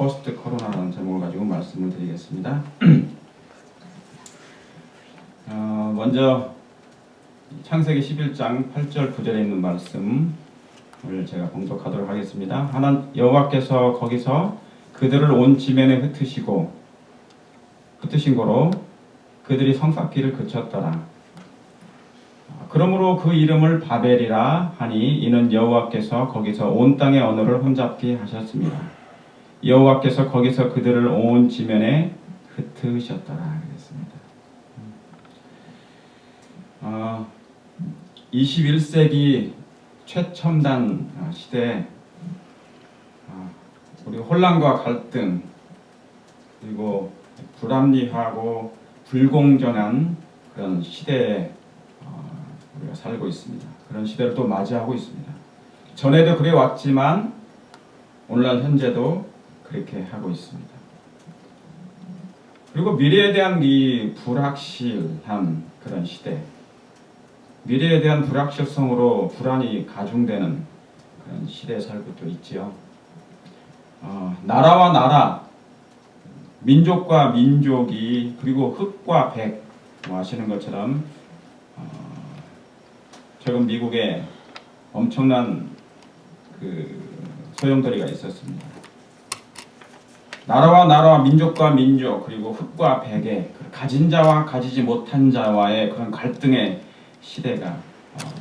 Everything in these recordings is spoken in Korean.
포스트 코로나라는 제목을 가지고 말씀을 드리겠습니다. 먼저 창세기 11장 8절 9절에 있는 말씀을 제가 봉독하도록 하겠습니다. 여호와께서 거기서 그들을 온 지면에 흩으신 고로 그들이 성쌓기를 그쳤더라. 그러므로 그 이름을 바벨이라 하니 이는 여호와께서 거기서 온 땅의 언어를 혼잡게 하셨습니다. 여호와께서 거기서 그들을 온 지면에 흩으셨더라. 그랬습니다. 21세기 최첨단 시대에 우리 혼란과 갈등 그리고 불합리하고 불공정한 그런 시대에 우리가 살고 있습니다. 그런 시대를 또 맞이하고 있습니다. 전에도 그래 왔지만 오늘날 현재도 그렇게 하고 있습니다. 그리고 미래에 대한 이 불확실한 그런 시대, 미래에 대한 불확실성으로 불안이 가중되는 그런 시대에 살고 또 있지요. 나라와 나라, 민족과 민족이 그리고 흑과 백 아시는 것처럼 최근 미국에 엄청난 그 소용돌이가 있었습니다. 나라와 나라, 민족과 민족 그리고 흑과 백의 가진 자와 가지지 못한 자와의 그런 갈등의 시대가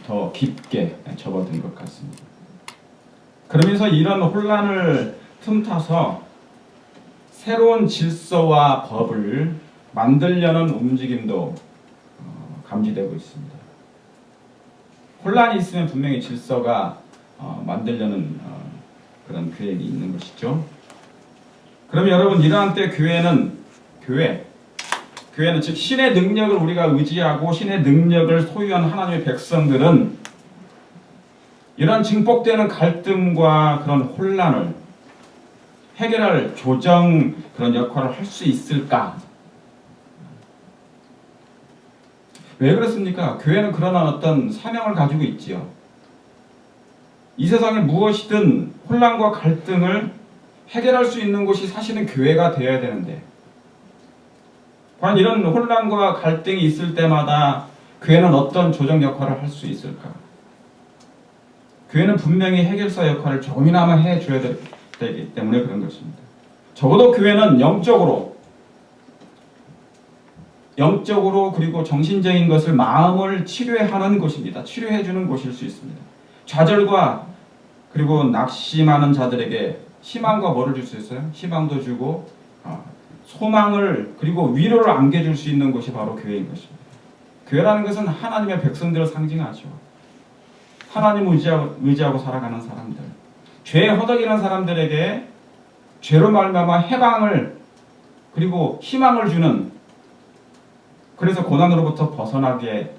더 깊게 접어든 것 같습니다. 그러면서 이런 혼란을 틈타서 새로운 질서와 법을 만들려는 움직임도 감지되고 있습니다. 혼란이 있으면 분명히 질서가 만들려는 그런 계획이 있는 것이죠. 그럼 여러분 이러한 때 교회는 즉 신의 능력을 우리가 의지하고 신의 능력을 소유한 하나님의 백성들은 이러한 증폭되는 갈등과 그런 혼란을 해결할 조정 그런 역할을 할 수 있을까? 왜 그렇습니까? 교회는 그런 어떤 사명을 가지고 있지요. 이 세상에 무엇이든 혼란과 갈등을 해결할 수 있는 곳이 사실은 교회가 되어야 되는데 과연 이런 혼란과 갈등이 있을 때마다 교회는 어떤 조정 역할을 할 수 있을까? 교회는 분명히 해결사 역할을 조금이나마 해줘야 되기 때문에 그런 것입니다. 적어도 교회는 영적으로 그리고 정신적인 것을 마음을 치료하는 곳입니다. 치료해주는 곳일 수 있습니다. 좌절과 그리고 낙심하는 자들에게 희망과 뭐를 줄 수 있어요? 희망도 주고 소망을 그리고 위로를 안겨줄 수 있는 곳이 바로 교회인 것입니다. 교회라는 것은 하나님의 백성들을 상징하죠. 하나님을 의지하고 살아가는 사람들, 죄에 허덕이는 사람들에게 죄로 말미암아 해방을 그리고 희망을 주는 그래서 고난으로부터 벗어나게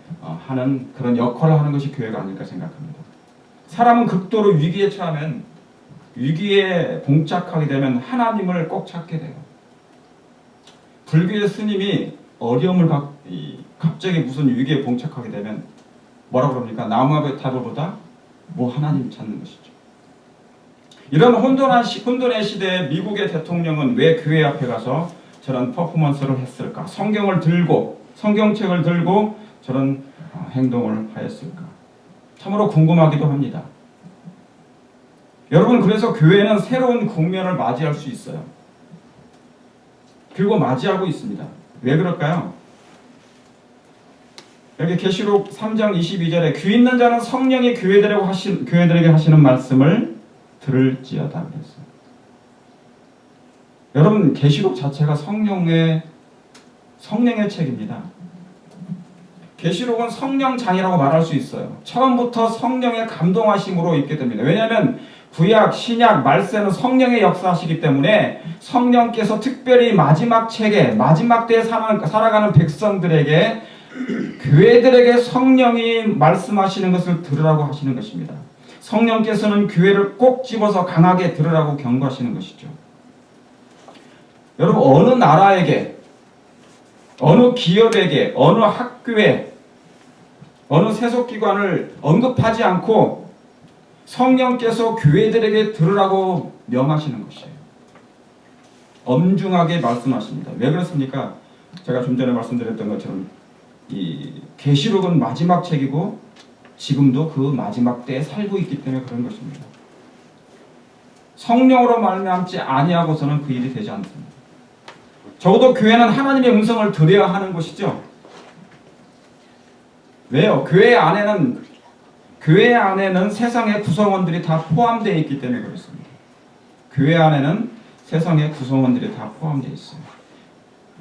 하는 그런 역할을 하는 것이 교회가 아닐까 생각합니다. 사람은 극도로 위기에 처하면 위기에 봉착하게 되면 하나님을 꼭 찾게 돼요. 불교의 스님이 어려움을 갑자기 무슨 위기에 봉착하게 되면 뭐라고 그럽니까? 나무아베 타로보다 하나님 찾는 것이죠. 이런 혼돈의 시대에 미국의 대통령은 왜 교회 앞에 가서 저런 퍼포먼스를 했을까? 성경책을 들고 저런 행동을 하였을까? 참으로 궁금하기도 합니다. 여러분, 그래서 교회는 새로운 국면을 맞이할 수 있어요. 그리고 맞이하고 있습니다. 왜 그럴까요? 여기 계시록 3장 22절에 귀 있는 자는 성령이 교회들에게 하시는 말씀을 들을지어다 그랬어요. 여러분, 계시록 자체가 성령의 책입니다. 계시록은 성령장이라고 말할 수 있어요. 처음부터 성령의 감동하심으로 있게 됩니다. 왜냐하면 구약, 신약, 말세는 성령의 역사시기 때문에 성령께서 특별히 마지막 책에 마지막 때에 살아가는 백성들에게 교회들에게 성령이 말씀하시는 것을 들으라고 하시는 것입니다. 성령께서는 교회를 꼭 집어서 강하게 들으라고 경고하시는 것이죠. 여러분, 어느 나라에게, 어느 기업에게, 어느 학교에, 어느 세속기관을 언급하지 않고 성령께서 교회들에게 들으라고 명하시는 것이에요. 엄중하게 말씀하십니다. 왜 그렇습니까? 제가 좀 전에 말씀드렸던 것처럼 이 계시록은 마지막 책이고 지금도 그 마지막 때에 살고 있기 때문에 그런 것입니다. 성령으로 말미암지 아니하고서는 그 일이 되지 않습니다. 적어도 교회는 하나님의 음성을 들어야 하는 곳이죠. 왜요? 교회 안에는 세상의 구성원들이 다 포함되어 있기 때문에 그렇습니다. 교회 안에는 세상의 구성원들이 다 포함되어 있어요.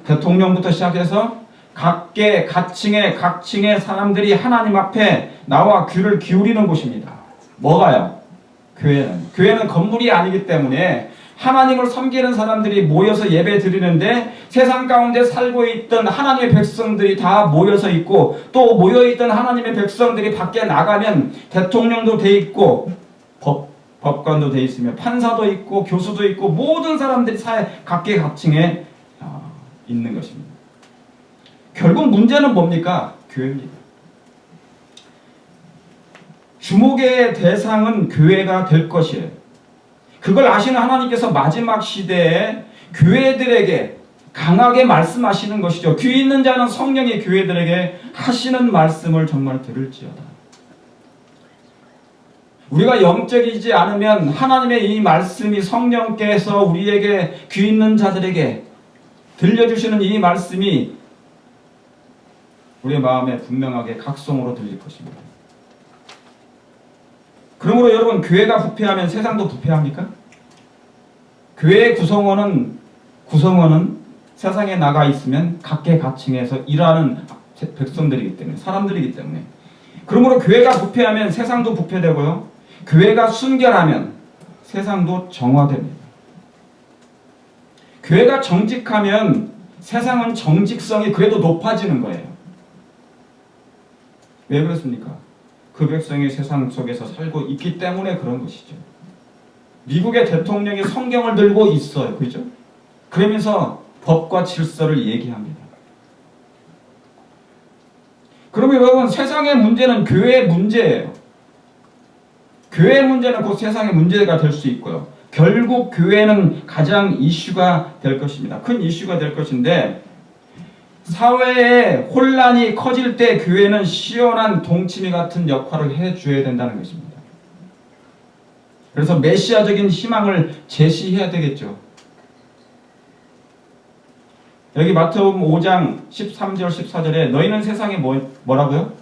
대통령부터 시작해서 각층의 사람들이 하나님 앞에 나와 귀를 기울이는 곳입니다. 뭐가요? 교회는 건물이 아니기 때문에 하나님을 섬기는 사람들이 모여서 예배 드리는데 세상 가운데 살고 있던 하나님의 백성들이 다 모여서 있고 또 모여있던 하나님의 백성들이 밖에 나가면 대통령도 돼 있고 법관도 돼 있으며 판사도 있고 교수도 있고 모든 사람들이 각계각층에 있는 것입니다. 결국 문제는 뭡니까? 교회입니다. 주목의 대상은 교회가 될 것이에요. 그걸 아시는 하나님께서 마지막 시대에 교회들에게 강하게 말씀하시는 것이죠. 귀 있는 자는 성령이 교회들에게 하시는 말씀을 정말 들을지어다. 우리가 영적이지 않으면 하나님의 이 말씀이 성령께서 우리에게 귀 있는 자들에게 들려주시는 이 말씀이 우리의 마음에 분명하게 각성으로 들릴 것입니다. 그러므로 여러분, 교회가 부패하면 세상도 부패합니까? 교회의 구성원은 세상에 나가 있으면 각계각층에서 일하는 백성들이기 때문에, 사람들이기 때문에. 그러므로 교회가 부패하면 세상도 부패되고요. 교회가 순결하면 세상도 정화됩니다. 교회가 정직하면 세상은 정직성이 그래도 높아지는 거예요. 왜 그렇습니까? 그 백성이 세상 속에서 살고 있기 때문에 그런 것이죠. 미국의 대통령이 성경을 들고 있어요. 그죠? 그러면서 법과 질서를 얘기합니다. 그러면 여러분, 세상의 문제는 교회의 문제예요. 교회의 문제는 곧 세상의 문제가 될 수 있고요. 결국 교회는 가장 이슈가 될 것입니다. 큰 이슈가 될 것인데, 사회에 혼란이 커질 때 교회는 시원한 동치미 같은 역할을 해줘야 된다는 것입니다. 그래서 메시아적인 희망을 제시해야 되겠죠. 여기 마태복음 5장 13절 14절에 너희는 세상에 뭐라고요?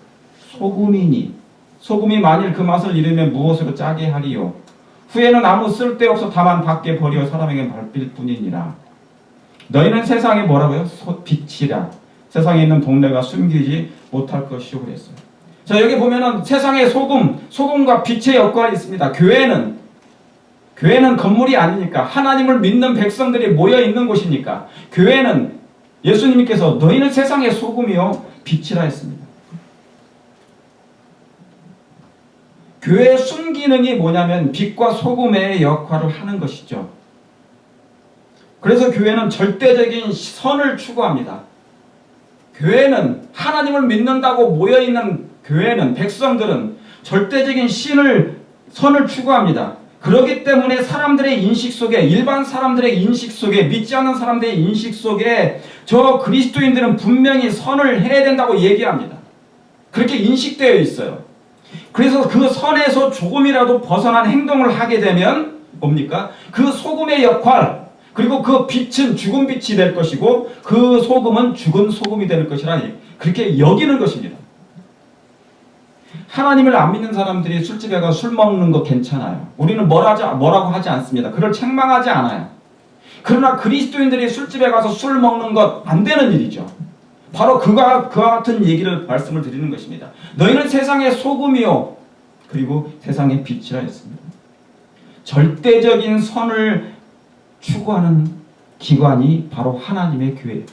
소금이니 소금이 만일 그 맛을 잃으면 무엇으로 짜게 하리요? 후에는 아무 쓸데없어 다만 밖에 버려 사람에게 밟힐 뿐이니라. 너희는 세상에 뭐라고요? 빛이라. 세상에 있는 동네가 숨기지 못할 것이요 그랬어요. 자, 여기 보면은 세상에 소금과 빛의 역할이 있습니다. 교회는 건물이 아니니까, 하나님을 믿는 백성들이 모여 있는 곳이니까, 교회는 예수님께서 너희는 세상의 소금이요 빛이라 했습니다. 교회의 순기능이 뭐냐면 빛과 소금의 역할을 하는 것이죠. 그래서 교회는 절대적인 선을 추구합니다. 교회는 하나님을 믿는다고 모여있는 교회는, 백성들은 절대적인 선을 추구합니다. 그렇기 때문에 사람들의 인식 속에, 일반 사람들의 인식 속에, 믿지 않는 사람들의 인식 속에 저 그리스도인들은 분명히 선을 해야 된다고 얘기합니다. 그렇게 인식되어 있어요. 그래서 그 선에서 조금이라도 벗어난 행동을 하게 되면 뭡니까? 그 소금의 역할, 그리고 그 빛은 죽은 빛이 될 것이고 그 소금은 죽은 소금이 될 것이라 그렇게 여기는 것입니다. 하나님을 안 믿는 사람들이 술집에 가서 술 먹는 거 괜찮아요. 우리는 뭐라고 하지 않습니다. 그걸 책망하지 않아요. 그러나 그리스도인들이 술집에 가서 술 먹는 것 안 되는 일이죠. 바로 그와 같은 말씀을 드리는 것입니다. 너희는 세상의 소금이요 그리고 세상의 빛이라 했습니다. 절대적인 선을 추구하는 기관이 바로 하나님의 교회.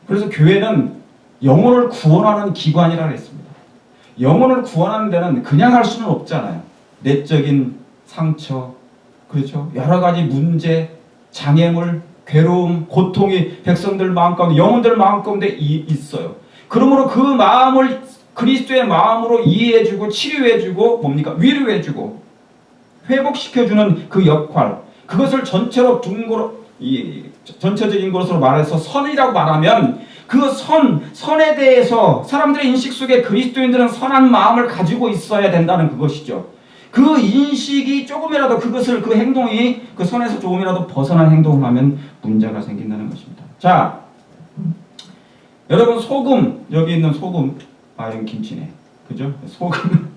그래서 교회는 영혼을 구원하는 기관이라고 했습니다. 영혼을 구원하는 데는 그냥 할 수는 없잖아요. 내적인 상처, 그렇죠? 여러 가지 문제, 장애물, 괴로움, 고통이 백성들 마음 가운데, 영혼들 마음 가운데 있어요. 그러므로 그 마음을 그리스도의 마음으로 이해해주고 치료해주고 뭡니까? 위로해주고 회복시켜주는 그 역할, 그것을 전체로 전체적인 것으로 말해서 선이라고 말하면 그 선에 대해서 사람들의 인식 속에 그리스도인들은 선한 마음을 가지고 있어야 된다는 그것이죠. 그 인식이 조금이라도 그 행동이 그 선에서 조금이라도 벗어난 행동을 하면 문제가 생긴다는 것입니다. 자, 여러분 소금, 여기 있는 소금, 이건 김치네. 그죠? 소금.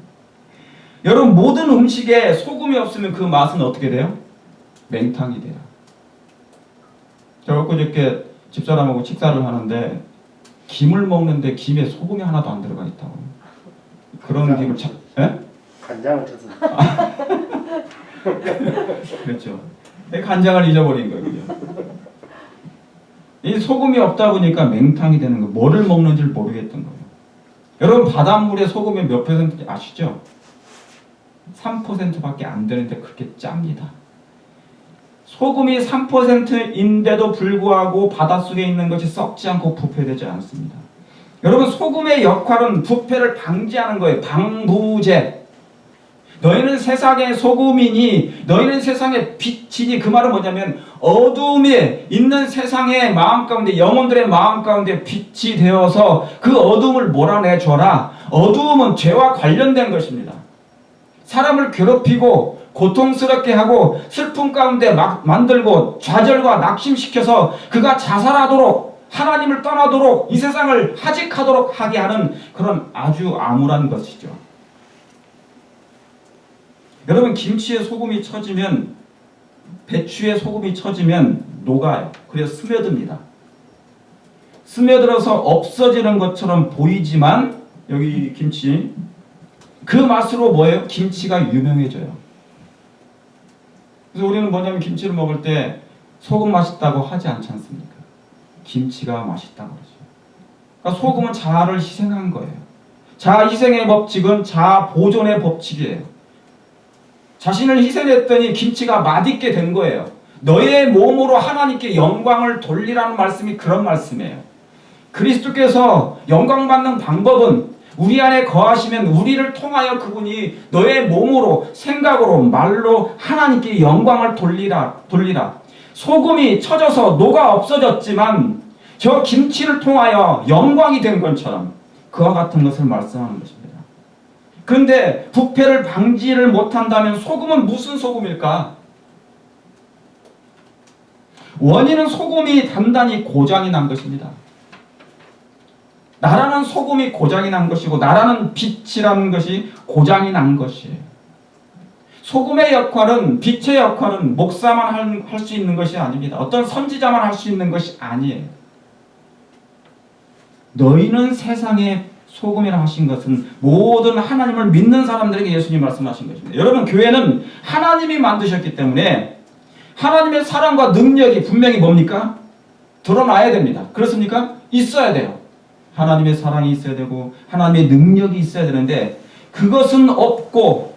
여러분 모든 음식에 소금이 없으면 그 맛은 어떻게 돼요? 맹탕이 돼요. 제가 엊그저께 집사람하고 식사를 하는데 김을 먹는데 김에 소금이 하나도 안 들어가 있다고. 그런 김을 예? 간장을 쳐서. 그렇죠. 간장을 잊어버린 거예요. 이 소금이 없다 보니까 맹탕이 되는 거예요. 뭐를 먹는지 모르겠던 거예요. 여러분 바닷물에 소금이 몇 퍼센트인지 아시죠? 3%밖에 안 되는데 그렇게 짭니다. 소금이 3%인데도 불구하고 바닷속에 있는 것이 썩지 않고 부패되지 않습니다. 여러분 소금의 역할은 부패를 방지하는 거예요. 방부제. 너희는 세상의 소금이니 너희는 세상의 빛이니 그 말은 뭐냐면 어둠에 있는 세상의 마음 가운데 영혼들의 마음 가운데 빛이 되어서 그 어둠을 몰아내줘라. 어둠은 죄와 관련된 것입니다. 사람을 괴롭히고 고통스럽게 하고 슬픔 가운데 만들고 좌절과 낙심시켜서 그가 자살하도록 하나님을 떠나도록 이 세상을 하직하도록 하게 하는 그런 아주 암울한 것이죠. 여러분 김치에 소금이 쳐지면 배추에 소금이 쳐지면 녹아요. 그래서 스며듭니다. 스며들어서 없어지는 것처럼 보이지만 여기 김치 그 맛으로 뭐예요? 김치가 유명해져요. 그래서 우리는 뭐냐면 김치를 먹을 때 소금 맛있다고 하지 않지 않습니까? 김치가 맛있다고 그러죠. 그러니까 소금은 자아를 희생한 거예요. 자아 희생의 법칙은 자아 보존의 법칙이에요. 자신을 희생했더니 김치가 맛있게 된 거예요. 너의 몸으로 하나님께 영광을 돌리라는 말씀이 그런 말씀이에요. 그리스도께서 영광 받는 방법은 우리 안에 거하시면 우리를 통하여 그분이 너의 몸으로 생각으로 말로 하나님께 영광을 돌리라. 소금이 쳐져서 녹아 없어졌지만 저 김치를 통하여 영광이 된 것처럼 그와 같은 것을 말씀하는 것입니다. 그런데 부패를 방지를 못한다면 소금은 무슨 소금일까? 원인은 소금이 단단히 고장이 난 것입니다. 나라는 소금이 고장이 난 것이고 나라는 빛이라는 것이 고장이 난 것이에요. 소금의 역할은 빛의 역할은 목사만 할 수 있는 것이 아닙니다. 어떤 선지자만 할 수 있는 것이 아니에요. 너희는 세상의 소금이라 하신 것은 모든 하나님을 믿는 사람들에게 예수님 말씀하신 것입니다. 여러분 교회는 하나님이 만드셨기 때문에 하나님의 사랑과 능력이 분명히 뭡니까? 드러나야 됩니다. 그렇습니까? 있어야 돼요. 하나님의 사랑이 있어야 되고 하나님의 능력이 있어야 되는데 그것은 없고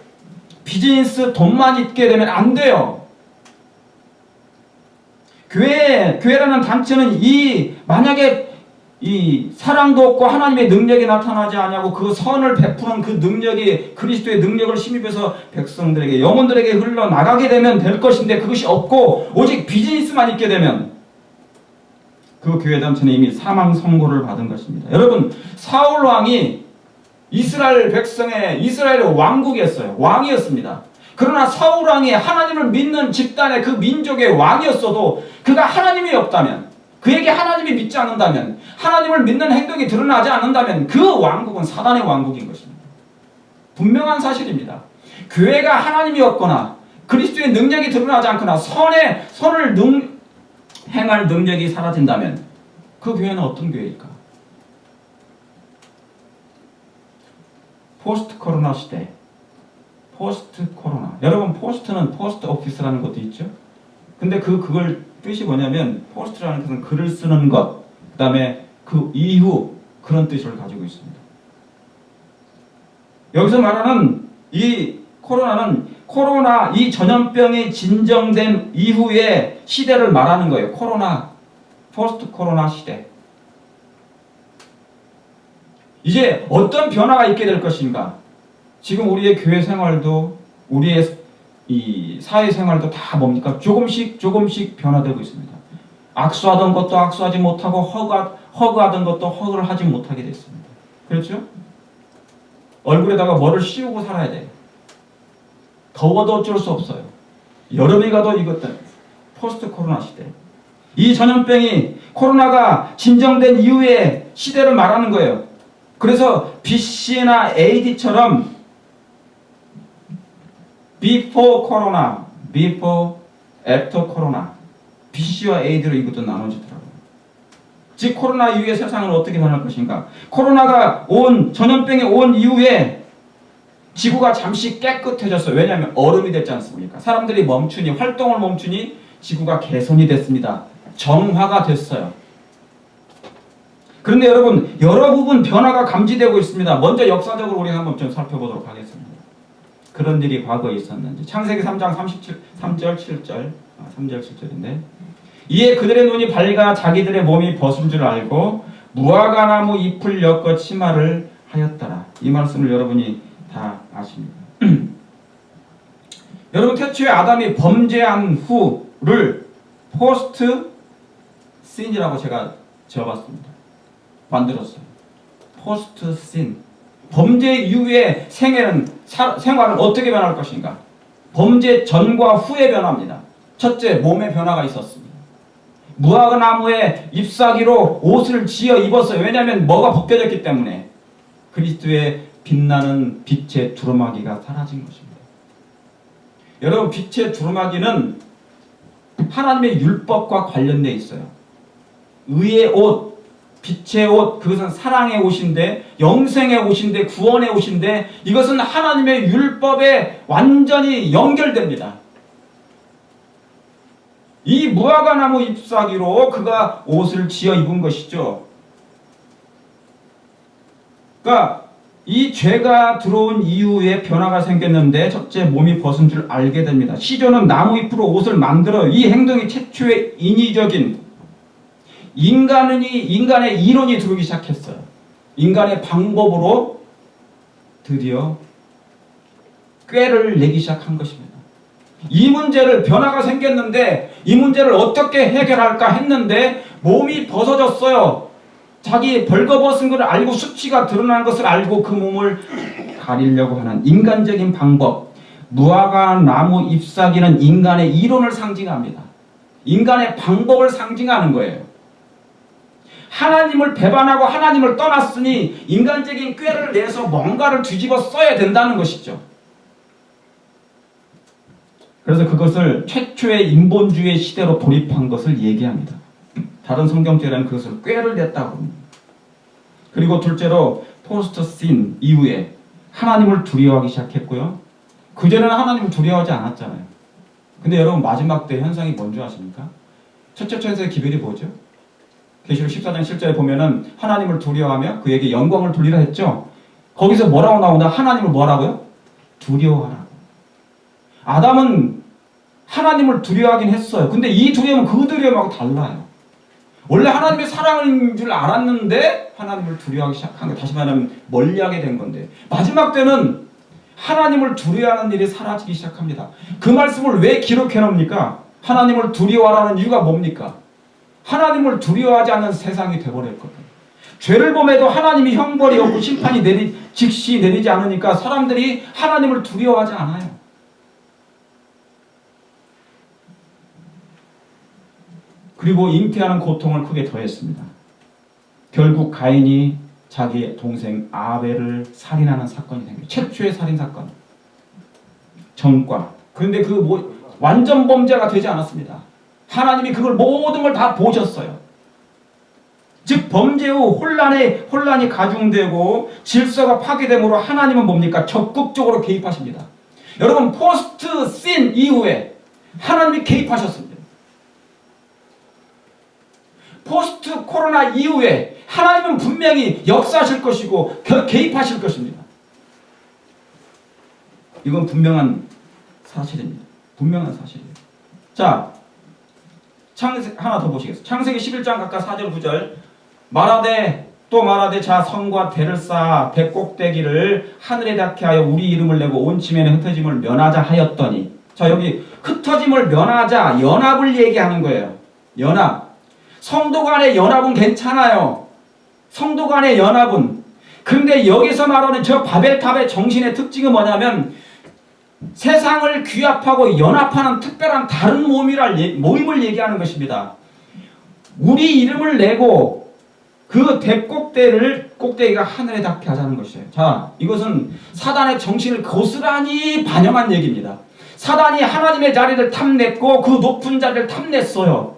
비즈니스 돈만 있게 되면 안 돼요. 교회라는 단체는 만약에 이 사랑도 없고 하나님의 능력이 나타나지 않냐고 그 선을 베푸는 그 능력이 그리스도의 능력을 힘입어서 백성들에게 영혼들에게 흘러나가게 되면 될 것인데 그것이 없고 오직 비즈니스만 있게 되면 그 교회 단체는 이미 사망 선고를 받은 것입니다. 여러분 사울 왕이 이스라엘 왕국이었어요. 왕이었습니다. 그러나 사울 왕이 하나님을 믿는 집단의 그 민족의 왕이었어도 그가 하나님이 없다면 그에게 하나님이 믿지 않는다면 하나님을 믿는 행동이 드러나지 않는다면 그 왕국은 사단의 왕국인 것입니다. 분명한 사실입니다. 교회가 하나님이 없거나 그리스도의 능력이 드러나지 않거나 선을 행할 능력이 사라진다면 그 교회는 어떤 교회일까? 포스트 코로나 시대. 포스트 코로나. 여러분 포스트는 포스트 오피스라는 것도 있죠. 근데 그걸 뜻이 뭐냐면 포스트라는 것은 글을 쓰는 것, 그 다음에 그 이후 그런 뜻을 가지고 있습니다. 여기서 말하는 이 코로나 이 전염병이 진정된 이후의 시대를 말하는 거예요. 포스트 코로나 시대. 이제 어떤 변화가 있게 될 것인가? 지금 우리의 교회 생활도 우리의 이 사회 생활도 다 뭡니까? 조금씩 변화되고 있습니다. 악수하던 것도 악수하지 못하고 허그하던 것도 허그를 하지 못하게 됐습니다. 그렇죠? 얼굴에다가 뭐를 씌우고 살아야 돼요. 더워도 어쩔 수 없어요. 여름이 가도 이것들 포스트 코로나 시대. 이 전염병이 코로나가 진정된 이후의 시대를 말하는 거예요. 그래서 BC나 AD처럼 before 코로나, before after 코로나, BC와 AD로 이것도 나눠지더라고요. 즉 코로나 이후의 세상은 어떻게 변할 것인가? 코로나가 전염병이 온 이후에 지구가 잠시 깨끗해졌어요. 왜냐하면 얼음이 됐지 않습니까? 사람들이 활동을 멈추니 지구가 개선이 됐습니다. 정화가 됐어요. 그런데 여러분, 여러 부분 변화가 감지되고 있습니다. 먼저 역사적으로 우리가 한번 좀 살펴보도록 하겠습니다. 그런 일이 과거에 있었는지. 창세기 3장 3절 7절인데 이에 그들의 눈이 밝아 자기들의 몸이 벗은 줄 알고 무화과나무 잎을 엮어 치마를 하였더라. 이 말씀을 여러분이 다 아십니다. 여러분, 태초에 아담이 범죄한 후를 포스트 신이라고 제가 지어봤습니다. 만들었어요. 포스트 신. 범죄 이후의 생활은 어떻게 변할 것인가? 범죄 전과 후의 변화입니다. 첫째, 몸의 변화가 있었습니다. 무화과나무에 잎사귀로 옷을 지어 입었어요. 왜냐하면 뭐가 벗겨졌기 때문에. 그리스도의 빛나는 빛의 두루마기가 사라진 것입니다. 여러분, 빛의 두루마기는 하나님의 율법과 관련되어 있어요. 의의 옷, 빛의 옷, 그것은 사랑의 옷인데, 영생의 옷인데, 구원의 옷인데, 이것은 하나님의 율법에 완전히 연결됩니다. 이 무화과나무 잎사귀로 그가 옷을 지어 입은 것이죠. 그러니까 이 죄가 들어온 이후에 변화가 생겼는데, 첫째, 몸이 벗은 줄 알게 됩니다. 시조는 나무 잎으로 옷을 만들어요. 이 행동이 최초의 인위적인 인간의 이론이 들어오기 시작했어요. 인간의 방법으로 드디어 꾀를 내기 시작한 것입니다. 이 문제를, 변화가 생겼는데 이 문제를 어떻게 해결할까 했는데 몸이 벗어졌어요. 자기 벌거벗은 것을 알고 수치가 드러난 것을 알고 그 몸을 가리려고 하는 인간적인 방법. 무화과 나무 잎사귀는 인간의 이론을 상징합니다. 인간의 방법을 상징하는 거예요. 하나님을 배반하고 하나님을 떠났으니 인간적인 꾀를 내서 뭔가를 뒤집어 써야 된다는 것이죠. 그래서 그것을 최초의 인본주의 시대로 돌입한 것을 얘기합니다. 다른 성경제라는 그것을 꾀를 냈다고 합니다. 그리고 둘째로 포스트 신 이후에 하나님을 두려워하기 시작했고요. 그전에는 하나님을 두려워하지 않았잖아요. 근데 여러분, 마지막 때 현상이 뭔지 아십니까? 첫째 천사의 기별이 뭐죠? 계시록 14장 7절에 보면은 하나님을 두려워하며 그에게 영광을 돌리라 했죠. 거기서 뭐라고 나오나? 하나님을 뭐라고요? 두려워하라고. 아담은 하나님을 두려워하긴 했어요. 근데 이 두려움은 그 두려움하고 달라요. 원래 하나님의 사랑인 줄 알았는데 하나님을 두려워하기 시작한 거, 다시 말하면 멀리하게 된 건데, 마지막 때는 하나님을 두려워하는 일이 사라지기 시작합니다. 그 말씀을 왜 기록해 놓습니까? 하나님을 두려워하라는 이유가 뭡니까? 하나님을 두려워하지 않는 세상이 되어버렸거든요. 죄를 범해도 하나님이 형벌이 없고 심판이 즉시 내리지 않으니까 사람들이 하나님을 두려워하지 않아요. 그리고 잉태하는 고통을 크게 더했습니다. 결국 가인이 자기 동생 아벨을 살인하는 사건이 생겨요. 최초의 살인사건. 전과. 그런데 완전 범죄가 되지 않았습니다. 하나님이 그걸 모든 걸 다 보셨어요. 즉 범죄 후 혼란이 가중되고 질서가 파괴됨으로 하나님은 뭡니까? 적극적으로 개입하십니다. 여러분, 포스트 신 이후에 하나님이 개입하셨습니다. 포스트 코로나 이후에 하나님은 분명히 역사하실 것이고 개입하실 것입니다. 이건 분명한 사실입니다. 분명한 사실이에요. 자, 하나 더 보시겠습니다. 창세기 11장 각각 4절 9절. 말하되 자 성과 대를 쌓아 배꼭대기를 하늘에 닿게 하여 우리 이름을 내고 온 지면에 흩어짐을 면하자 하였더니, 자, 여기 흩어짐을 면하자, 연합을 얘기하는 거예요. 연합. 성도 간의 연합은 괜찮아요. 성도 간의 연합은. 그런데 여기서 말하는 저 바벨탑의 정신의 특징은 뭐냐면 세상을 규합하고 연합하는 특별한 다른 모임을 얘기하는 것입니다. 우리 이름을 내고 그 꼭대기가 하늘에 닿게 하자는 것이에요. 자, 이것은 사단의 정신을 고스란히 반영한 얘기입니다. 사단이 하나님의 자리를 탐냈고 그 높은 자리를 탐냈어요.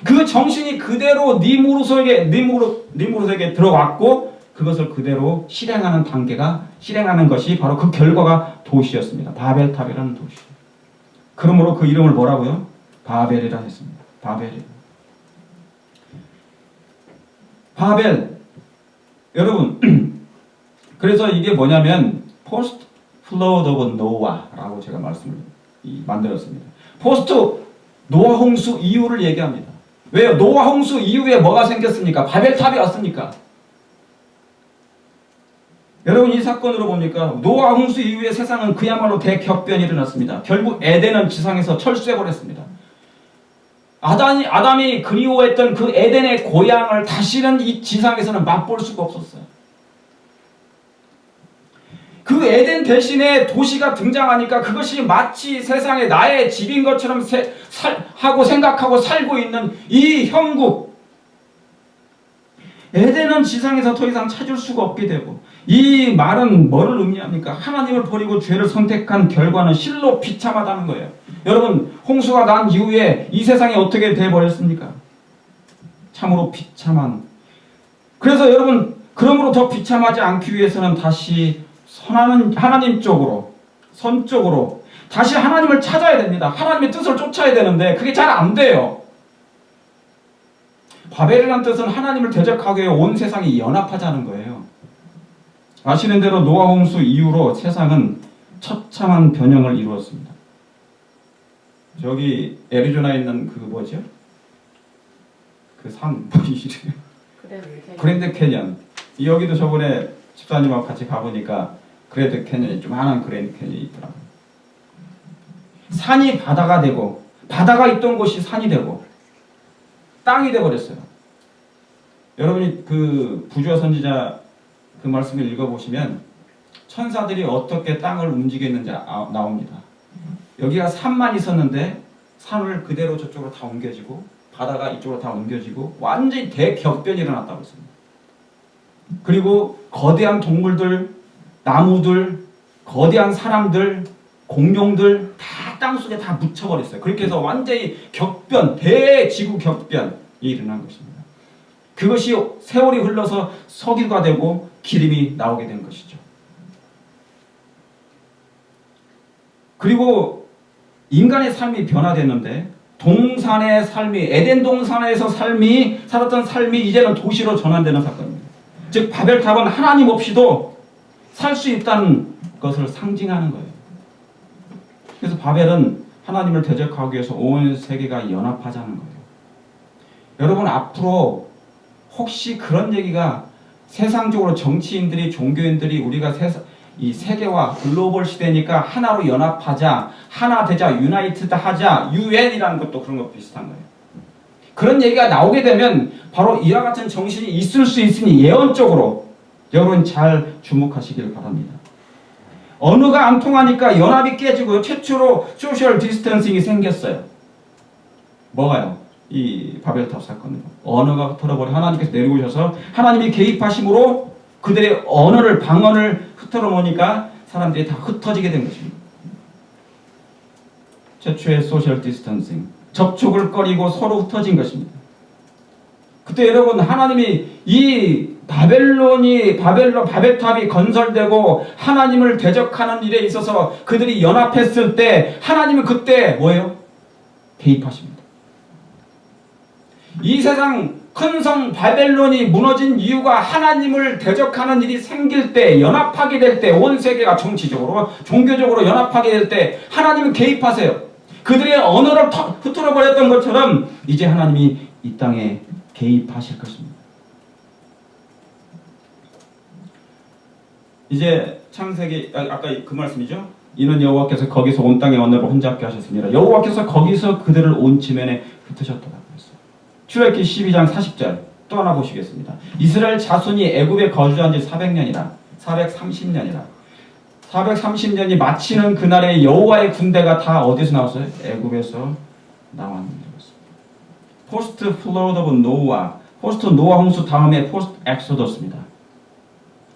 그 정신이 그대로 니무롯에게 들어왔고 그것을 그대로 실행하는 것이 바로 그 결과가 도시였습니다. 바벨탑이라는 도시. 그러므로 그 이름을 뭐라고요? 바벨이라 했습니다. 바벨. 여러분, 그래서 이게 뭐냐면 포스트 플러드 오브 노아라고 제가 말씀을 만들었습니다. 포스트 노아 홍수 이후를 얘기합니다. 왜요? 노아 홍수 이후에 뭐가 생겼습니까? 바벨탑이 왔습니까? 여러분, 이 사건으로 봅니까? 노아 홍수 이후에 세상은 그야말로 대격변이 일어났습니다. 결국 에덴은 지상에서 철수해버렸습니다. 아담이 그리워했던 그 에덴의 고향을 다시는 이 지상에서는 맛볼 수가 없었어요. 그 에덴 대신에 도시가 등장하니까 그것이 마치 세상에 나의 집인 것처럼 생각하고 살고 있는 이 형국. 에덴은 지상에서 더 이상 찾을 수가 없게 되고, 이 말은 뭐를 의미합니까? 하나님을 버리고 죄를 선택한 결과는 실로 비참하다는 거예요. 여러분, 홍수가 난 이후에 이 세상이 어떻게 돼버렸습니까? 참으로 비참한. 그래서 여러분, 그러므로 더 비참하지 않기 위해서는 다시 하나님 쪽으로, 선 쪽으로 다시 하나님을 찾아야 됩니다. 하나님의 뜻을 쫓아야 되는데 그게 잘 안 돼요. 바벨이라는 뜻은 하나님을 대적하기 위해 온 세상이 연합하자는 거예요. 아시는 대로 노아 홍수 이후로 세상은 처참한 변형을 이루었습니다. 저기 애리조나에 있는 그 뭐죠? 그 산 뭐 이름이에요? 그랜드 캐년. 여기도 저번에 집사님하고 같이 가보니까 그랜드 캐년이 조그마한 그랜드 캐년이 있더라고요. 산이 바다가 되고 바다가 있던 곳이 산이 되고 땅이 되어버렸어요. 여러분이 그 부조화 선지자 그 말씀을 읽어보시면 천사들이 어떻게 땅을 움직였는지 나옵니다. 여기가 산만 있었는데 산을 그대로 저쪽으로 다 옮겨지고 바다가 이쪽으로 다 옮겨지고 완전히 대격변이 일어났다고 했습니다. 그리고 거대한 동물들, 나무들, 거대한 사람들, 공룡들 다 땅속에 다 묻혀버렸어요. 그렇게 해서 완전히 대지구 격변이 일어난 것입니다. 그것이 세월이 흘러서 석유가 되고 기름이 나오게 된 것이죠. 그리고 인간의 삶이 변화됐는데 동산의 삶이, 에덴 동산에서 살았던 삶이 이제는 도시로 전환되는 사건입니다. 즉 바벨탑은 하나님 없이도 살 수 있다는 것을 상징하는 거예요. 그래서 바벨은 하나님을 대적하기 위해서 온 세계가 연합하자는 거예요. 여러분, 앞으로 혹시 그런 얘기가 세상적으로 정치인들이, 종교인들이 우리가 이 세계화, 글로벌 시대니까 하나로 연합하자, 하나 되자, 유나이티드 하자, UN이라는 것도 그런 것 비슷한 거예요. 그런 얘기가 나오게 되면 바로 이와 같은 정신이 있을 수 있으니 예언적으로 여러분 잘 주목하시길 바랍니다. 언어가 안 통하니까 연합이 깨지고 최초로 소셜 디스턴싱이 생겼어요. 뭐가요? 이 바벨탑 사건은 언어가 흩어버려 하나님께서 내려오셔서 하나님이 개입하심으로 그들의 방언을 흩어져 놓으니까 사람들이 다 흩어지게 된 것입니다. 최초의 소셜 디스턴싱, 접촉을 꺼리고 서로 흩어진 것입니다. 그때 여러분, 하나님이 이 바벨탑이 건설되고 하나님을 대적하는 일에 있어서 그들이 연합했을 때 하나님은 그때 뭐예요? 개입하십니다. 이 세상 큰 성 바벨론이 무너진 이유가 하나님을 대적하는 일이 생길 때, 연합하게 될 때, 온 세계가 정치적으로, 종교적으로 연합하게 될 때 하나님은 개입하세요. 그들의 언어를 흩어져 버렸던 것처럼 이제 하나님이 이 땅에 개입하실 것입니다. 이제 창세기, 아까 그 말씀이죠. 이는 여호와께서 거기서 온 땅의 언어를 혼잡게 하셨습니다. 여호와께서 거기서 그들을 온 지면에 흩으셨다고 했어요. 출애굽기 12장 40절 또 하나 보시겠습니다. 이스라엘 자손이 애굽에 거주한 지 400년이라 430년이 마치는 그날에 여호와의 군대가 다 어디서 나왔어요? 애굽에서 나왔는데 포스트 플로드 오브 노아, 포스트 노아 홍수 다음에 포스트 엑소더스입니다.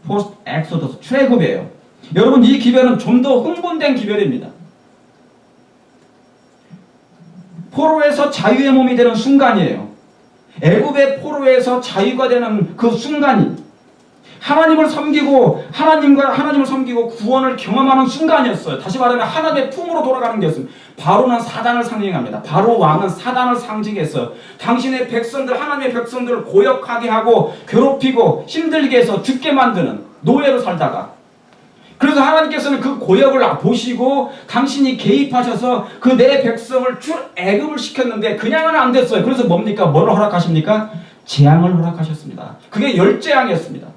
포스트 엑소더스 출애굽이에요. 여러분 이 기별은 좀 더 흥분된 기별입니다. 포로에서 자유의 몸이 되는 순간이에요. 애굽의 포로에서 자유가 되는 그 순간이 하나님을 섬기고 하나님을 섬기고 구원을 경험하는 순간이었어요. 다시 말하면 하나님의 품으로 돌아가는 것이었습니다. 바로는 사단을 상징합니다. 바로 왕은 사단을 상징했어요. 당신의 백성들, 하나님의 백성들을 고역하게 하고 괴롭히고 힘들게 해서 죽게 만드는 노예로 살다가, 그래서 하나님께서는 그 고역을 보시고 당신이 개입하셔서 그 내 백성을 출애굽을 시켰는데 그냥은 안 됐어요. 그래서 뭡니까? 뭘 허락하십니까? 재앙을 허락하셨습니다. 그게 열재앙이었습니다.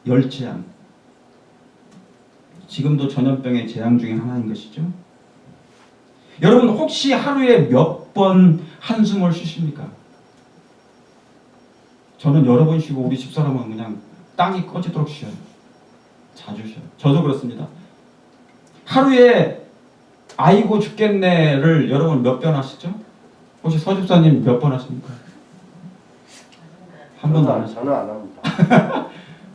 열재앙. 지금도 전염병의 재앙 중에 하나인 것이죠. 여러분 혹시 하루에 몇 번 한숨을 쉬십니까? 저는 여러 번 쉬고 우리 집사람은 그냥 땅이 꺼지도록 쉬어요. 자주 쉬어요. 저도 그렇습니다. 하루에 아이고 죽겠네를 여러분 몇 번 하시죠? 혹시 서집사님 몇 번 하십니까? 한 번도 안 하시죠? 저는 안 합니다.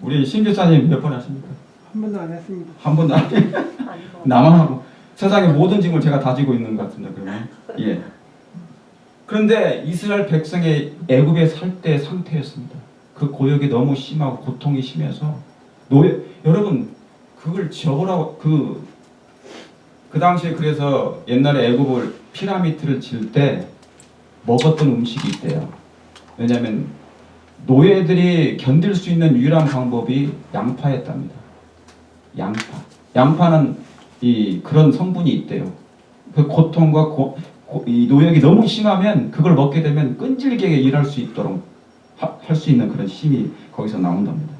우리 신교사님 몇 번 하십니까? 한 번도 안 했습니다. 한 번도 안 해요. 나만 하고 세상의 모든 짐을 제가 다지고 있는 것 같습니다. 그러면 예. 그런데 이스라엘 백성의 애굽에 살 때 상태였습니다. 그 고역이 너무 심하고 고통이 심해서 여러분 그걸 지어보라고 그 당시에 그래서 옛날에 애굽을 피라미드를 지을 때 먹었던 음식이 있대요. 왜냐하면 노예들이 견딜 수 있는 유일한 방법이 양파였답니다. 양파는 그런 성분이 있대요. 그 고통과 이 노역이 너무 심하면 그걸 먹게 되면 끈질기게 일할 수 있도록 할 수 있는 그런 힘이 거기서 나온답니다.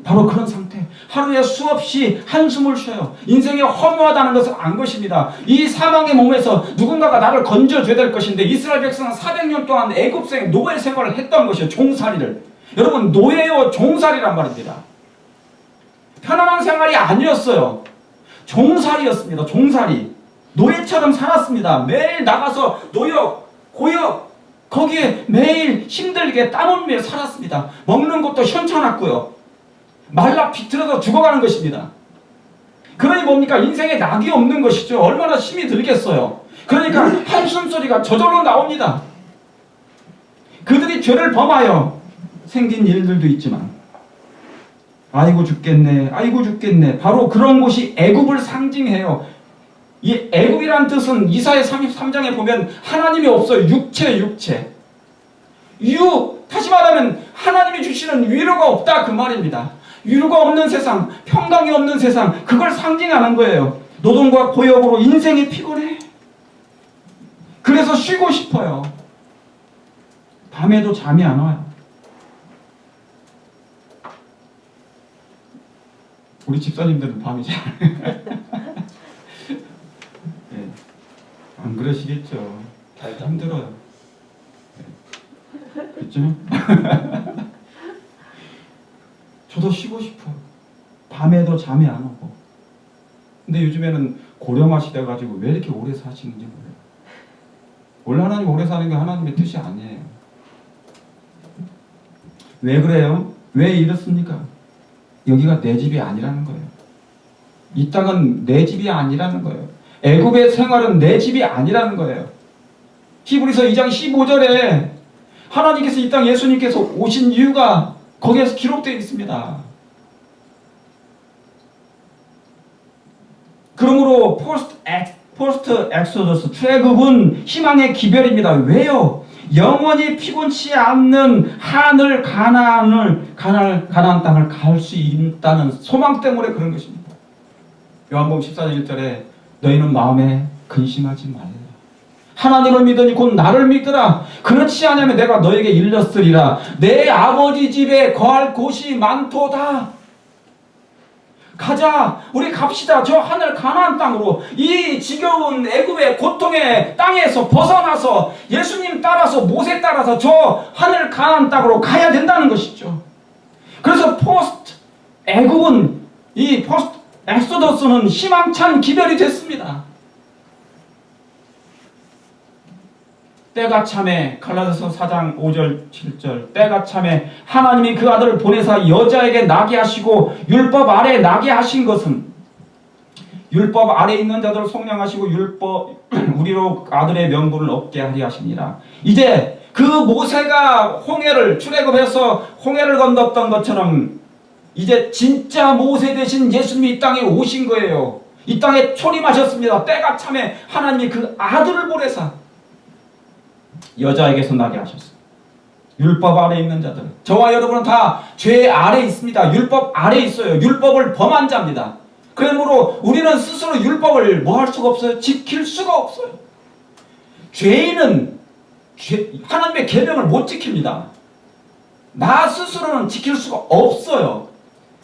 바로 그런 상태. 하루에 수없이 한숨을 쉬어요. 인생이 허무하다는 것을 안 것입니다. 이 사망의 몸에서 누군가가 나를 건져줘야 될 것인데 이스라엘 백성은 400년 동안 애굽생 노예 생활을 했던 것이에요. 종살이를. 여러분 노예요 종살이란 말입니다. 편안한 생활이 아니었어요. 종살이였습니다. 종살이. 노예처럼 살았습니다. 매일 나가서 노역, 고역 거기에 매일 힘들게 땀 흘리며 살았습니다. 먹는 것도 현찮았고요. 말라 비틀어서 죽어가는 것입니다. 그러니 뭡니까? 인생에 낙이 없는 것이죠. 얼마나 힘이 들겠어요. 그러니까 한숨 소리가 저절로 나옵니다. 그들이 죄를 범하여 생긴 일들도 있지만 아이고 죽겠네, 아이고 죽겠네. 바로 그런 곳이 애굽을 상징해요. 이 애굽이란 뜻은 이사야 33장에 보면 하나님이 없어요. 육체. 다시 말하면 하나님이 주시는 위로가 없다 그 말입니다. 위로가 없는 세상, 평강이 없는 세상, 그걸 상징하는 거예요. 노동과 고역으로 인생이 피곤해. 그래서 쉬고 싶어요. 밤에도 잠이 안 와요. 우리 집사님들은 밤이 잘 네. 안 그러시겠죠. 다 힘들어요. 네. 그렇죠? 저도 쉬고 싶어요. 밤에도 잠이 안 오고. 근데 요즘에는 고령화 시대가지고 왜 이렇게 오래 사시는지 몰라요. 원래 하나님 오래 사는 게 하나님의 뜻이 아니에요. 왜 그래요? 왜 이렇습니까? 여기가 내 집이 아니라는 거예요. 이 땅은 내 집이 아니라는 거예요. 애굽의 생활은 내 집이 아니라는 거예요. 히브리서 2장 15절에 하나님께서 이 땅 예수님께서 오신 이유가 거기에서 기록되어 있습니다. 그러므로 포스트 엑소더스 출애굽은 희망의 기별입니다. 왜요? 영원히 피곤치 않는 하늘 가나안 땅을 갈 수 있다는 소망 때문에 그런 것입니다. 요한복음 14장 1절에 너희는 마음에 근심하지 말라. 하나님을 믿으니 곧 나를 믿으라. 그렇지 않으면 내가 너에게 일렀으리라. 내 아버지 집에 거할 곳이 많도다. 가자, 우리 갑시다. 저 하늘 가나안 땅으로, 이 지겨운 애굽의 고통의 땅에서 벗어나서 예수님 따라서, 모세 따라서 저 하늘 가나안 땅으로 가야 된다는 것이죠. 그래서 포스트 애굽은, 이 포스트 엑소더스는 희망찬 기별이 됐습니다. 때가 참에, 갈라디아서 4장 5절 7절, 때가 참에 하나님이 그 아들을 보내사 여자에게 나게 하시고 율법 아래에 나게 하신 것은, 율법 아래에 있는 자들을 속량하시고 율법 우리로 아들의 명분을 얻게 하리 하십니다. 이제 그 모세가 홍해를, 출애굽해서 홍해를 건넜던 것처럼 이제 진짜 모세 대신 예수님이 이 땅에 오신 거예요. 이 땅에 초림하셨습니다. 때가 참에 하나님이 그 아들을 보내사 여자에게서 나게 하셨어요. 율법 아래 있는 자들, 저와 여러분은 다 죄 아래 있습니다. 율법 아래 있어요. 율법을 범한 자입니다. 그러므로 우리는 스스로 율법을 뭐 할 수가 없어요? 지킬 수가 없어요. 죄인은 하나님의 계명을 못 지킵니다. 나 스스로는 지킬 수가 없어요.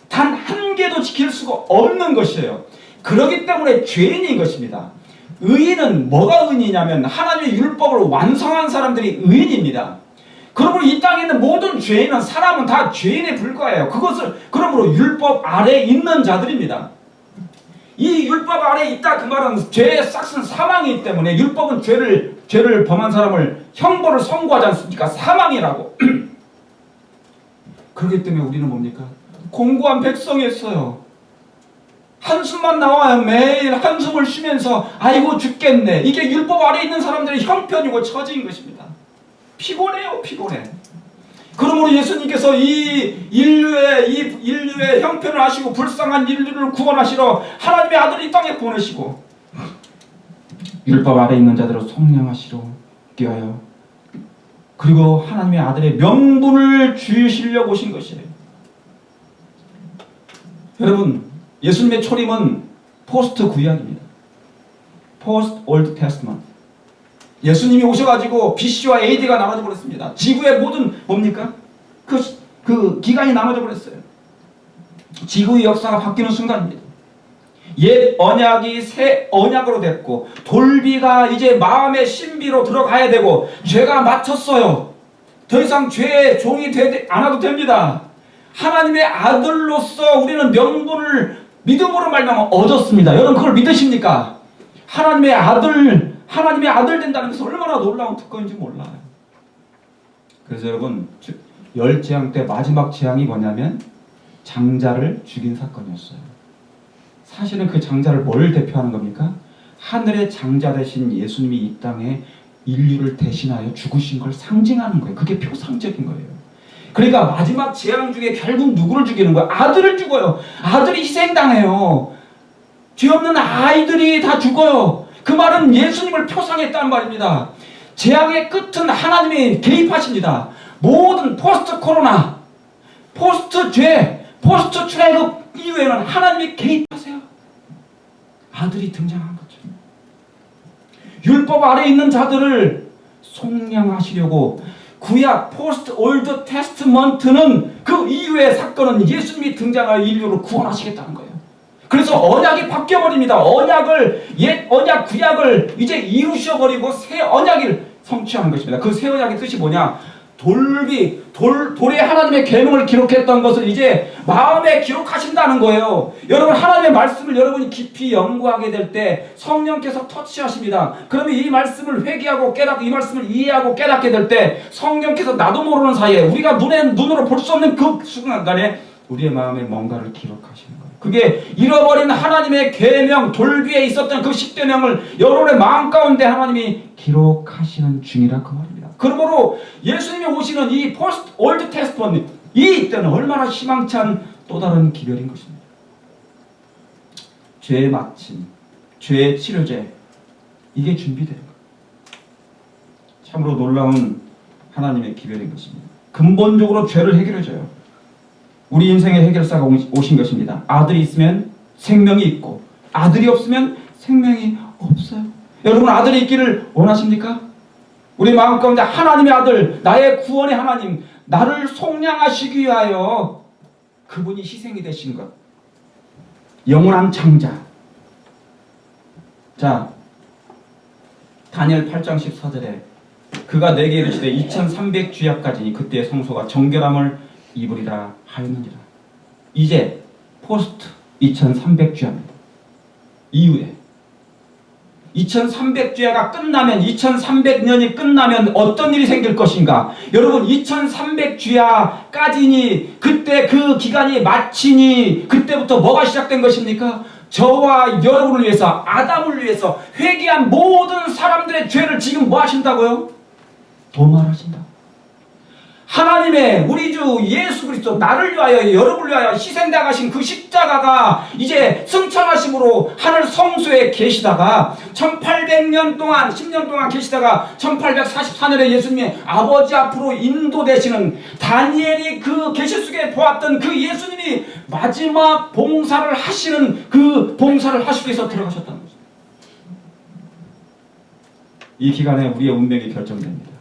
단 한 개도 지킬 수가 없는 것이에요. 그렇기 때문에 죄인인 것입니다. 의인은 뭐가 의인이냐면 하나님의 율법을 완성한 사람들이 의인입니다. 그러므로 이 땅에 있는 모든 죄인은, 사람은 다 죄인에 불과해요. 그것을, 그러므로 율법 아래에 있는 자들입니다. 이 율법 아래에 있다, 그 말은 죄의 싹슨 사망이기 때문에, 율법은 죄를 범한 사람을 형벌을 선고하지 않습니까? 사망이라고. 그렇기 때문에 우리는 뭡니까? 공고한 백성이었어요. 한숨만 나와요. 매일 한숨을 쉬면서 아이고 죽겠네. 이게 율법 아래에 있는 사람들의 형편이고 처지인 것입니다. 피곤해요, 피곤해. 그러므로 예수님께서 이 인류의 형편을 하시고 불쌍한 인류를 구원하시러 하나님의 아들을 이 땅에 보내시고 율법 아래에 있는 자들을 속량하시러 위하여, 그리고 하나님의 아들의 명분을 주시려고 오신 것이에요. 여러분, 예수님의 초림은 포스트 구약입니다. 포스트 올드 테스트먼트. 예수님이 오셔가지고 BC와 AD가 나눠져 버렸습니다. 지구의 모든 뭡니까? 그 기간이 나눠져 버렸어요. 지구의 역사가 바뀌는 순간입니다. 옛 언약이 새 언약으로 됐고, 돌비가 이제 마음의 신비로 들어가야 되고, 죄가 맞췄어요. 더 이상 죄의 종이 되지 않아도 됩니다. 하나님의 아들로서 우리는 명분을 믿음으로 말미암아 얻었습니다. 여러분 그걸 믿으십니까? 하나님의 아들 된다는 것은 얼마나 놀라운 특권인지 몰라요. 그래서 여러분, 열 재앙 때 마지막 재앙이 뭐냐면 장자를 죽인 사건이었어요. 사실은 그 장자를 뭘 대표하는 겁니까? 하늘의 장자 되신 예수님이 이 땅에 인류를 대신하여 죽으신 걸 상징하는 거예요. 그게 표상적인 거예요. 그러니까 마지막 재앙 중에 결국 누구를 죽이는 거예요? 아들을 죽어요. 아들이 희생당해요. 죄 없는 아이들이 다 죽어요. 그 말은 예수님을 표상했다는 말입니다. 재앙의 끝은 하나님이 개입하십니다. 모든 포스트 코로나, 포스트 죄, 포스트 출애굽 이후에는 하나님이 개입하세요. 아들이 등장한 거죠. 율법 아래에 있는 자들을 속량하시려고, 구약 포스트 올드 테스트먼트는 그 이후의 사건은 예수님이 등장하여 인류를 구원하시겠다는 거예요. 그래서 언약이 바뀌어버립니다. 옛 언약 구약을 이제 이루셔버리고 새 언약을 성취하는 것입니다. 그 새 언약의 뜻이 뭐냐? 돌에 하나님의 계명을 기록했던 것을 이제 마음에 기록하신다는 거예요. 여러분, 하나님의 말씀을 여러분이 깊이 연구하게 될 때 성령께서 터치하십니다. 그러면 이 말씀을 회개하고 깨닫고 이 말씀을 이해하고 깨닫게 될 때 성령께서 나도 모르는 사이에 우리가 눈으로 볼 수 없는 그 순간에 우리의 마음에 뭔가를 기록하시는 거예요. 그게 잃어버린 하나님의 계명, 돌비에 있었던 그 10계명을 여러분의 마음 가운데 하나님이 기록하시는 중이라 그 말입니다. 그러므로 예수님이 오시는 이 포스트 올드 테스트먼트, 이 때는 얼마나 희망찬 또 다른 기별인 것입니다. 죄의 마침, 죄의 치료제, 이게 준비되는 거예요. 참으로 놀라운 하나님의 기별인 것입니다. 근본적으로 죄를 해결해줘요. 우리 인생의 해결사가 오신 것입니다. 아들이 있으면 생명이 있고 아들이 없으면 생명이 없어요. 여러분, 아들이 있기를 원하십니까? 우리 마음 가운데 하나님의 아들, 나의 구원의 하나님, 나를 속량하시기 위하여 그분이 희생이 되신 것, 영원한 창자. 자, 다니엘 8장 14절에 그가 내게 이르시되 2300주야까지 그때의 성소가 정결함을 입으리라 하였느니라. 이제 포스트 2300주야입니다. 이후에 2300주야가 끝나면 2300년이 끝나면 어떤 일이 생길 것인가? 여러분 2300주야까지니 그때 그 기간이 마치니 그때부터 뭐가 시작된 것입니까? 저와 여러분을 위해서 아담을 위해서 회개한 모든 사람들의 죄를 지금 뭐 하신다고요? 도말하신다. 하나님의 우리 주 예수 그리스도 나를 위하여 여러분을 위하여 희생당하신 그 십자가가 이제 승천하심으로 하늘 성소에 계시다가 1800년 동안 10년 동안 계시다가 1844년에 예수님이 아버지 앞으로 인도되시는 다니엘이 그 계시 속에 보았던 그 예수님이 마지막 봉사를 하시는 그 봉사를 하시기 위해서 들어가셨다는 거죠. 이 기간에 우리의 운명이 결정됩니다.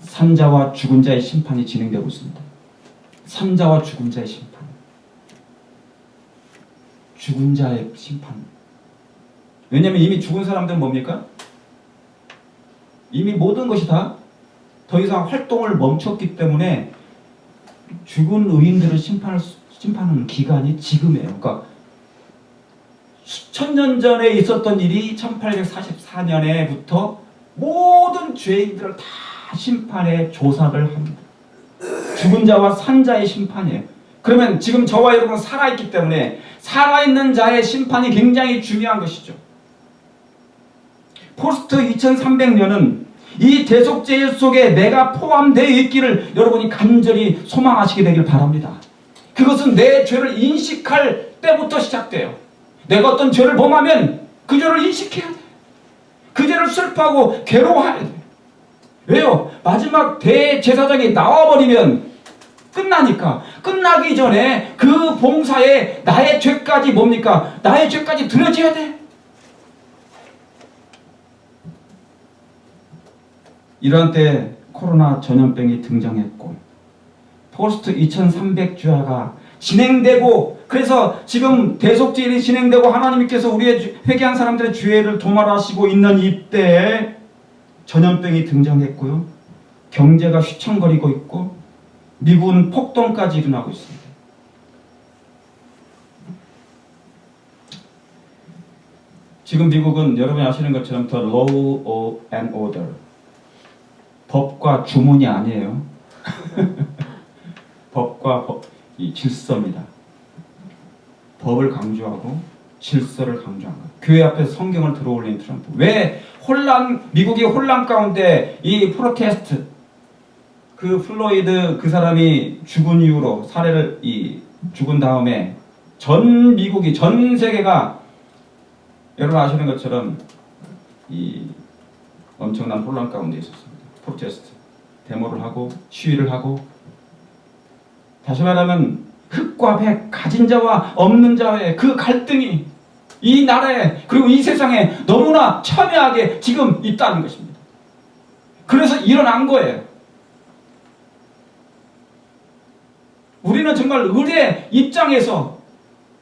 산자와 죽은 자의 심판이 진행되고 있습니다. 산자와 죽은 자의 심판. 죽은 자의 심판. 왜냐하면 이미 죽은 사람들은 뭡니까? 이미 모든 것이 다 더 이상 활동을 멈췄기 때문에 죽은 의인들을 심판하는 기간이 지금이에요. 그러니까 수천 년 전에 있었던 일이 1844년에부터 모든 죄인들을 다 심판의 조사를 합니다. 죽은 자와 산 자의 심판이에요. 그러면 지금 저와 여러분은 살아있기 때문에 살아있는 자의 심판이 굉장히 중요한 것이죠. 포스트 2300년은 이 대속죄 속에 내가 포함되어 있기를 여러분이 간절히 소망하시게 되길 바랍니다. 그것은 내 죄를 인식할 때부터 시작돼요. 내가 어떤 죄를 범하면 그 죄를 인식해야 돼. 그 죄를 슬퍼하고 괴로워해야 돼. 왜요? 마지막 대제사장이 나와버리면 끝나니까. 끝나기 전에 그 봉사에 나의 죄까지 뭡니까? 나의 죄까지 들어져야 돼. 이런 때 코로나 전염병이 등장했고 포스트 2300주야가 진행되고 그래서 지금 대속죄일이 진행되고 하나님께서 우리의 회개한 사람들의 죄를 도말하시고 있는 이때에 전염병이 등장했고요. 경제가 휘청거리고 있고 미국은 폭동까지 일어나고 있습니다. 지금 미국은 여러분이 아시는 것처럼 더 law and order 법과 주문이 아니에요. 법과 이 질서입니다. 법을 강조하고 질서를 강조한 것. 교회 앞에서 성경을 들어올린 트럼프. 왜 미국이 혼란 가운데 이 프로테스트 그 플로이드 그 사람이 죽은 이후로 사례를 죽은 다음에 전 미국이 전 세계가 여러분 아시는 것처럼 이 엄청난 혼란 가운데 있었습니다. 프로테스트 데모를 하고 시위를 하고 다시 말하면 흑과 백 가진 자와 없는 자의 그 갈등이 이 나라에 그리고 이 세상에 너무나 첨예하게 지금 있다는 것입니다. 그래서 일어난 거예요. 우리는 정말 의뢰 입장에서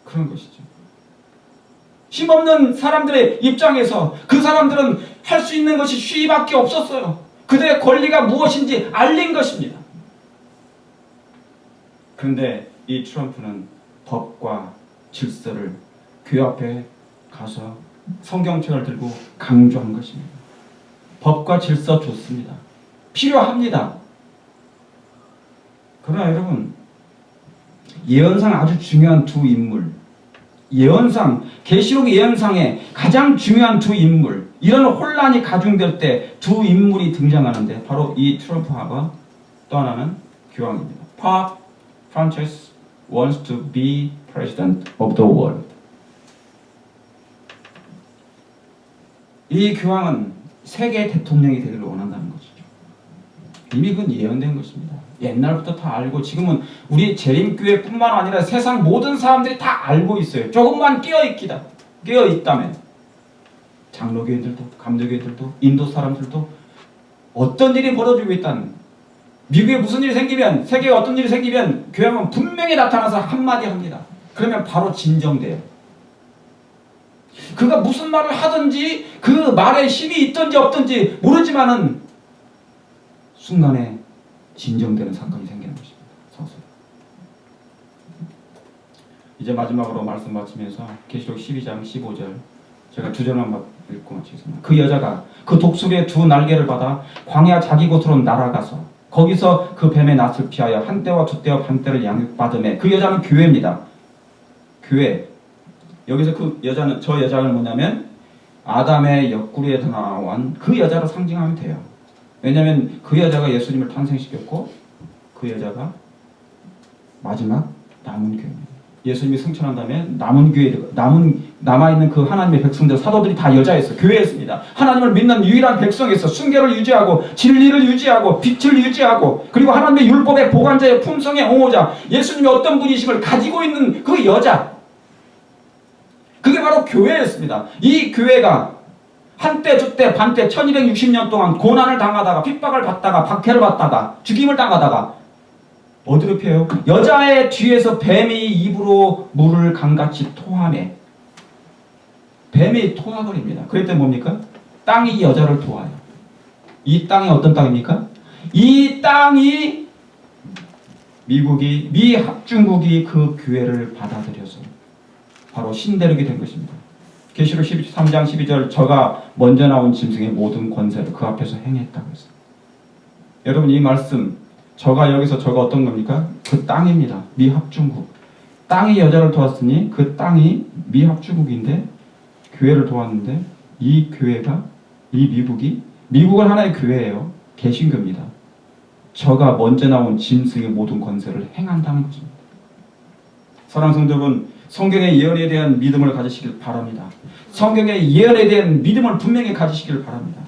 그런 것이죠. 힘없는 사람들의 입장에서 그 사람들은 할 수 있는 것이 시위밖에 없었어요. 그들의 권리가 무엇인지 알린 것입니다. 그런데 이 트럼프는 법과 질서를 교회 앞에 가서 성경책을 들고 강조한 것입니다. 법과 질서 좋습니다. 필요합니다. 그러나 여러분 예언상 아주 중요한 두 인물 예언상 계시록 예언상의 가장 중요한 두 인물 이런 혼란이 가중될 때 두 인물이 등장하는데 바로 이 트럼프하고 또 하나는 교황입니다. Pope Francis wants to be president of the world. 이 교황은 세계 대통령이 되기를 원한다는 것이죠. 이미 그건 예언된 것입니다. 옛날부터 다 알고 지금은 우리 재림교회뿐만 아니라 세상 모든 사람들이 다 알고 있어요. 조금만 깨어있다면 장로교회들도 감로교회들도 인도 사람들도 어떤 일이 벌어지고 있다는 미국에 무슨 일이 생기면 세계에 어떤 일이 생기면 교황은 분명히 나타나서 한마디 합니다. 그러면 바로 진정돼요. 그가 무슨 말을 하든지 그 말에 힘이 있든지 없든지 모르지만은 순간에 진정되는 사건이 생기는 것입니다. 서서. 이제 마지막으로 말씀 마치면서 계시록 12장 15절 제가 두 절만 읽고 마치겠습니다. 그 여자가 그 독수리의 두 날개를 받아 광야 자기 곳으로 날아가서 거기서 그 뱀의 낯을 피하여 한때와 두때와 반때를 양육받음에 그 여자는 교회입니다. 교회. 여기서 그 여자는 저 여자는 뭐냐면 아담의 옆구리에서 나온 그 여자로 상징하면 돼요. 왜냐하면 그 여자가 예수님을 탄생시켰고 그 여자가 마지막 남은 교회입니다. 예수님이 승천한 다음에 남아있는 그 하나님의 백성들 사도들이 다 여자였어요. 교회였습니다. 하나님을 믿는 유일한 백성이었어. 순결을 유지하고 진리를 유지하고 빛을 유지하고 그리고 하나님의 율법의 보관자의 품성의 옹호자 예수님이 어떤 분이심을 가지고 있는 그 여자 그게 바로 교회였습니다. 이 교회가 한때 저때 반때 1260년 동안 고난을 당하다가 핍박을 받다가 박해를 받다가 죽임을 당하다가 어디로 피해요? 여자의 뒤에서 뱀이 입으로 물을 강같이 토하네. 뱀이 토하버립니다. 그랬더니 뭡니까? 땅이 여자를 도와요. 이 땅이 어떤 땅입니까? 이 땅이 미합중국이 그 교회를 받아들여서 바로 신대륙이 된 것입니다. 계시록 13장 12절 저가 먼저 나온 짐승의 모든 권세를 그 앞에서 행했다고 했어요. 여러분 이 말씀 저가 여기서 저가 어떤 겁니까? 그 땅입니다. 미합중국. 땅이 여자를 도왔으니 그 땅이 미합중국인데 교회를 도왔는데 이 교회가 이 미국은 하나의 교회예요. 개신교입니다. 저가 먼저 나온 짐승의 모든 권세를 행한다는 것입니다. 사랑하는 성도 여러분 성경의 예언에 대한 믿음을 가지시길 바랍니다. 성경의 예언에 대한 믿음을 분명히 가지시길 바랍니다.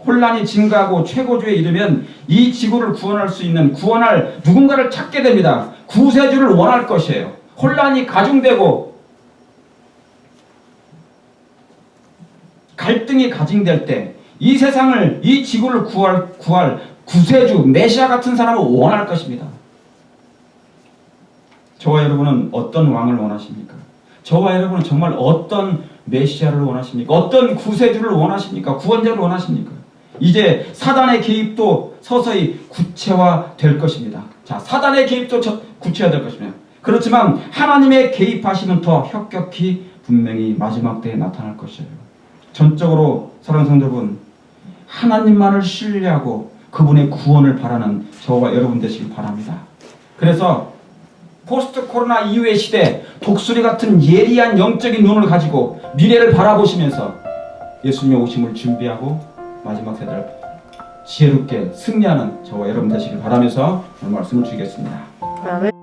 혼란이 증가하고 최고조에 이르면 이 지구를 구원할 누군가를 찾게 됩니다. 구세주를 원할 것이에요. 혼란이 가중되고 갈등이 가중될 때 이 세상을 이 지구를 구할 구세주 메시아 같은 사람을 원할 것입니다. 저와 여러분은 어떤 왕을 원하십니까? 저와 여러분은 정말 어떤 메시아를 원하십니까? 어떤 구세주를 원하십니까? 구원자를 원하십니까? 이제 사단의 개입도 서서히 구체화될 것입니다. 자, 사단의 개입도 구체화될 것입니다. 그렇지만 하나님의 개입하심은 더 혁혁히 분명히 마지막 때에 나타날 것이에요. 전적으로 사랑하는 성도 여러분, 하나님만을 신뢰하고 그분의 구원을 바라는 저와 여러분 되시길 바랍니다. 그래서 포스트 코로나 이후의 시대 독수리 같은 예리한 영적인 눈을 가지고 미래를 바라보시면서 예수님의 오심을 준비하고 마지막 세대를 지혜롭게 승리하는 저와 여러분 되시길 바라면서 오늘 말씀을 드리겠습니다. 아멘.